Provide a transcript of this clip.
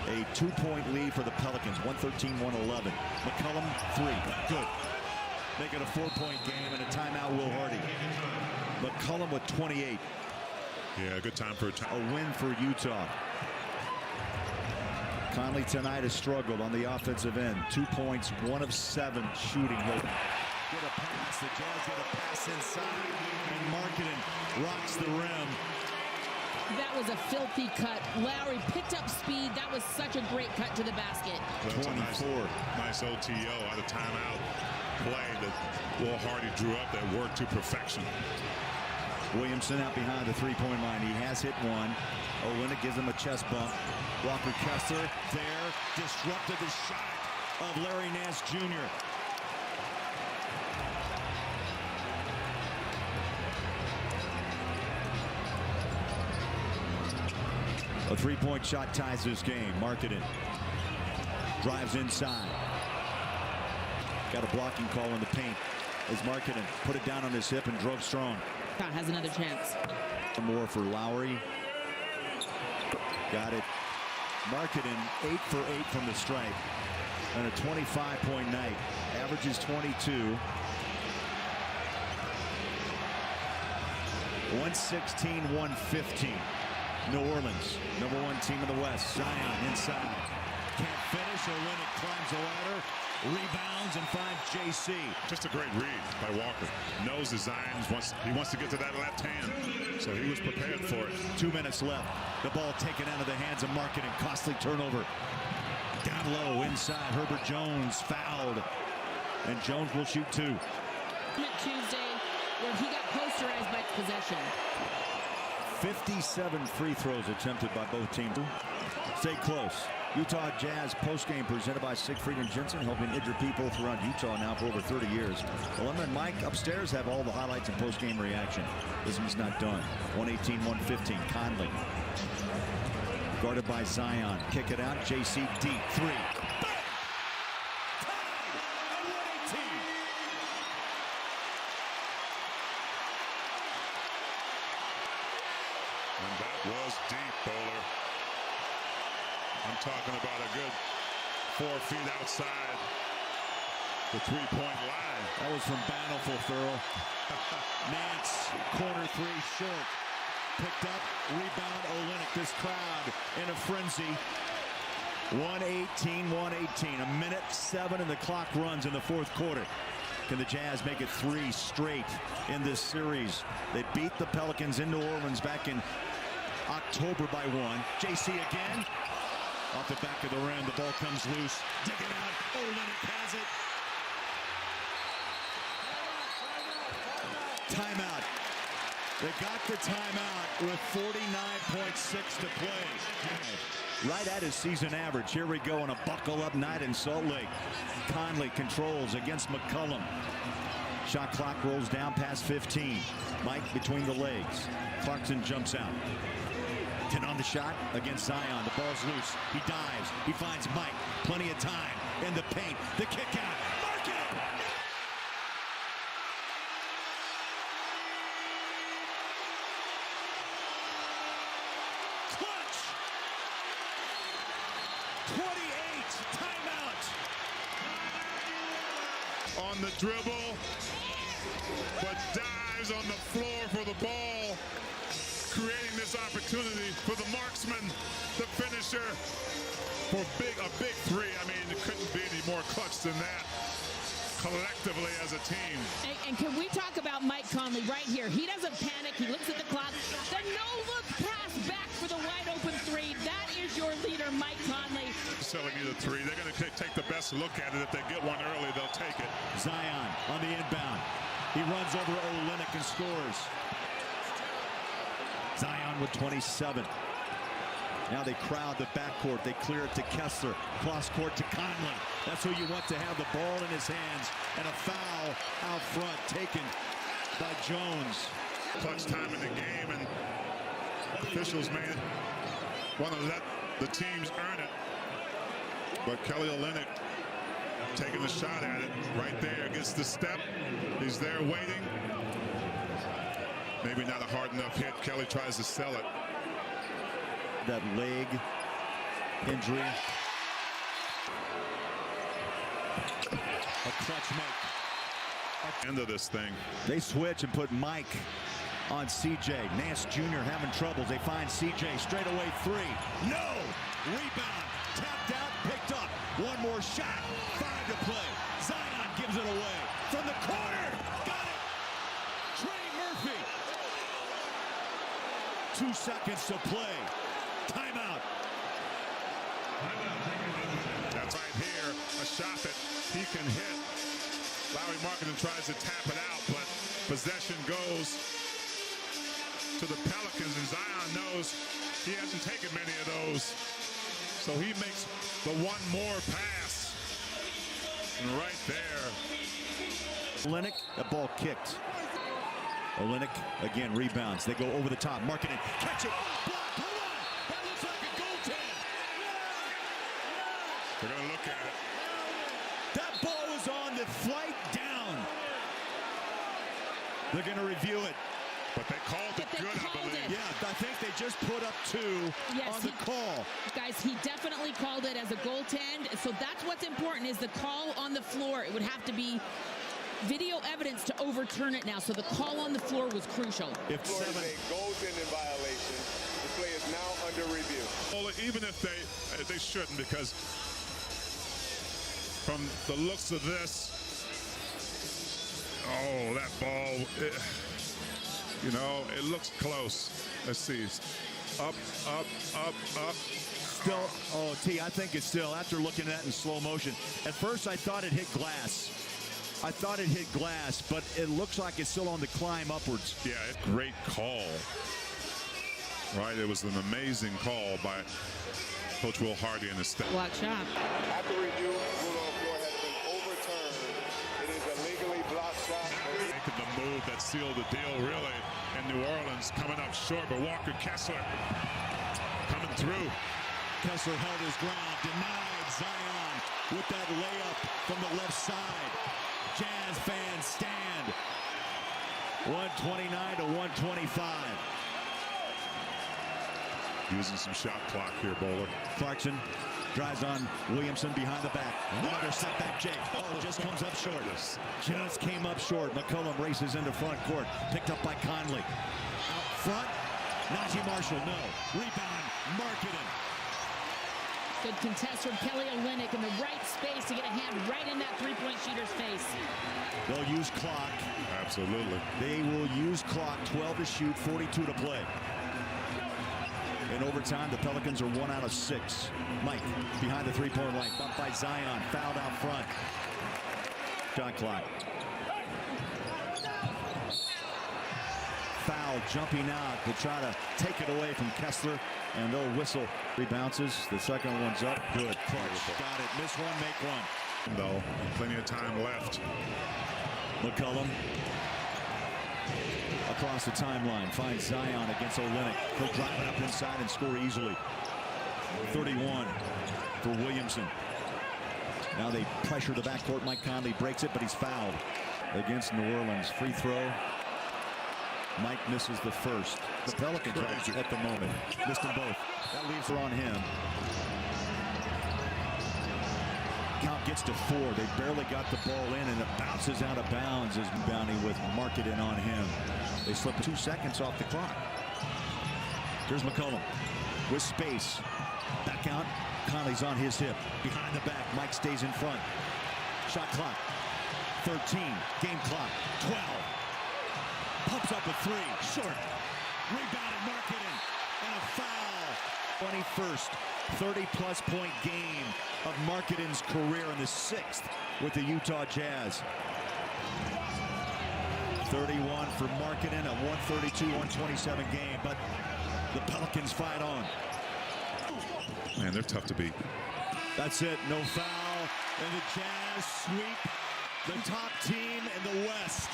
A 2-point lead for the Pelicans, 113-111. McCollum, 3, good. Make it a 4-point game and a timeout, Will Hardy. McCollum with 28. Yeah, good time for a win for Utah. Conley tonight has struggled on the offensive end. 2 points, 1 of 7 shooting. Get a pass. The Jazz get a pass inside. And Markkanen rocks the rim. That was a filthy cut. Lowry picked up speed. That was such a great cut to the basket. 24. Nice OTO out of timeout play that Will Hardy drew up that worked to perfection. Williamson out behind the three-point line. He has hit one. Olynyk gives him a chest bump. Walker Kessler there disrupted the shot of Larry Nance Jr. A three-point shot ties this game. Markkanen drives inside. Got a blocking call in the paint as Markkanen put it down on his hip and drove strong. Has another chance. More for Lowry. Got it. Markkanen 8 for 8 from the stripe. And a 25-point night. Averages 22. 116-115. New Orleans, #1 team in the West. Zion inside. Can't finish. Olynyk climbs the ladder. Rebounds and finds JC. Just a great read by Walker. Knows that Zion wants to get to that left hand. So he was prepared for it. 2 minutes left. The ball taken out of the hands of Markkanen. Costly turnover. Down low inside. Herbert Jones fouled. And Jones will shoot 2. Tuesday where he got posterized by possession. 57 free throws attempted by both teams. Stay close. Utah Jazz postgame presented by Siegfried and Jensen, helping injured people throughout Utah now for over 30 years. Alumna and Mike upstairs have all the highlights and postgame reaction. This one's not done. 118-115. Conley. Guarded by Zion. Kick it out. JC deep. 3. And that was deep, Bowler. I'm talking about a good 4 feet outside the three-point line. That was from Bountiful, Thurl. Nance, corner 3, short. Picked up, rebound, Olynyk. This crowd in a frenzy. 118-118. A minute 7 and the clock runs in the fourth quarter. Can the Jazz make it 3 straight in this series? They beat the Pelicans in New Orleans back in October by 1. JC again. Off the back of the rim, the ball comes loose. Dig it out. Olynyk has it. Timeout. They got the timeout with 49.6 to play. Right at his season average. Here we go on a buckle-up night in Salt Lake. Conley controls against McCollum. Shot clock rolls down past 15. Mike between the legs. Clarkson jumps out. 10 on the shot against Zion. The ball's loose. He dives. He finds Mike. Plenty of time in the paint. The kick out. Markkanen! Clutch! 28. Timeout. On the dribble, but dives on the floor for the ball. Creating this opportunity for the marksman, the finisher, for a big 3. I mean, it couldn't be any more clutch than that. Collectively as a team. And can we talk about Mike Conley right here? He doesn't panic. He looks at the clock. The no-look pass back for the wide-open 3. That is your leader, Mike Conley. Selling you the 3. They're going to take the best look at it. If they get one early, they'll take it. Zion on the inbound. He runs over Olynyk and scores. Zion with 27. Now they crowd the backcourt. They clear it to Kessler. Cross court to Conley. That's who you want to have the ball in his hands. And a foul out front taken by Jones. Clutch time in the game, and officials may want to let the teams earn it. But Kelly Olynyk taking a shot at it right there. Gets the step. He's there waiting. Maybe not a hard enough hit. Kelly tries to sell it. That leg injury. A clutch make. End of this thing. They switch and put Mike on CJ. Nance Jr. having troubles. They find CJ straight away three. No! Rebound. Tapped out, picked up. One more shot. 5 to play. Zion gives it away. From the corner. Got it. Trey Murphy. 2 seconds to play. Timeout. That's right here. A shot that he can hit. Lauri Markkanen tries to tap it out, but possession goes to the Pelicans, and Zion knows he hasn't taken many of those. So he makes the one more pass. And right there. Olynyk, that ball kicked. Olynyk again rebounds. They go over the top. Markkanen, catch it. Block. Hold on. That looks like a goaltend. They're going to look at it. That ball was on the flight down. They're going to review it. But they called it good, I believe. Yeah, I think they just put up 2 on the call. Guys, he definitely called it as a goaltend. So that's what's important is the call on the floor. It would have to be video evidence to overturn it now. So the call on the floor was crucial. If is a goaltending violation, the play is now under review. Well, even if they shouldn't, because from the looks of this, oh, that ball, you know, it looks close. Let's see. Up, up, up, up. Still, oh, T, I think it's still, after looking at it in slow motion, at first I thought it hit glass. But it looks like it's still on the climb upwards. Yeah, great call. Right, it was an amazing call by Coach Will Hardy and his staff. Block shot. After review, rule on floor has been overturned. It is a legally blocked shot. Making the move that sealed the deal, really. And New Orleans coming up short, but Walker Kessler coming through. Kessler held his ground, denied Zion with that layup from the left side. Jazz fans stand. 129 to 125. Using some shot clock here, Bowler. Clarkson drives on Williamson behind the back. Another setback, Jake. Oh, just comes up short. Just came up short. McCollum races into front court. Picked up by Conley. Out front, Najee Marshall, no. Rebound, Markkanen. Good contest from Kelly Olynyk in the right space to get a hand right in that three-point shooter's face. They'll use clock. Absolutely. They will use clock. 12 to shoot, 42 to play. In overtime, the Pelicans are 1 out of 6. Mike behind the three-point line. Bumped by Zion. Fouled out front. Shot clock. Foul jumping out to try to take it away from Kessler. And they'll whistle. 3 bounces. The second one's up. Good. Clutch. Got it. Miss one, make one. Though, plenty of time left. McCollum across the timeline. Finds Zion against Olynyk. He'll drive it up inside and score easily. 31 for Williamson. Now they pressure the backcourt. Mike Conley breaks it, but he's fouled against New Orleans. Free throw. Mike misses the first. The Pelicans at the moment missed them both. That leaves her on him. Count gets to 4. They barely got the ball in, and it bounces out of bounds as Bounty with Markkanen on him. They slip 2 seconds off the clock. Here's McCollum with space. Back out. Conley's on his hip. Behind the back. Mike stays in front. Shot clock. 13. Game clock. 12. Pumps up a 3. Short. Rebounded Markkanen. And a foul. 21st 30-plus point game of Markkanen's career in the 6th with the Utah Jazz. 31 for Markkanen, a 132-127 game, but the Pelicans fight on. Man, they're tough to beat. That's it, no foul, and the Jazz sweep the top team in the West.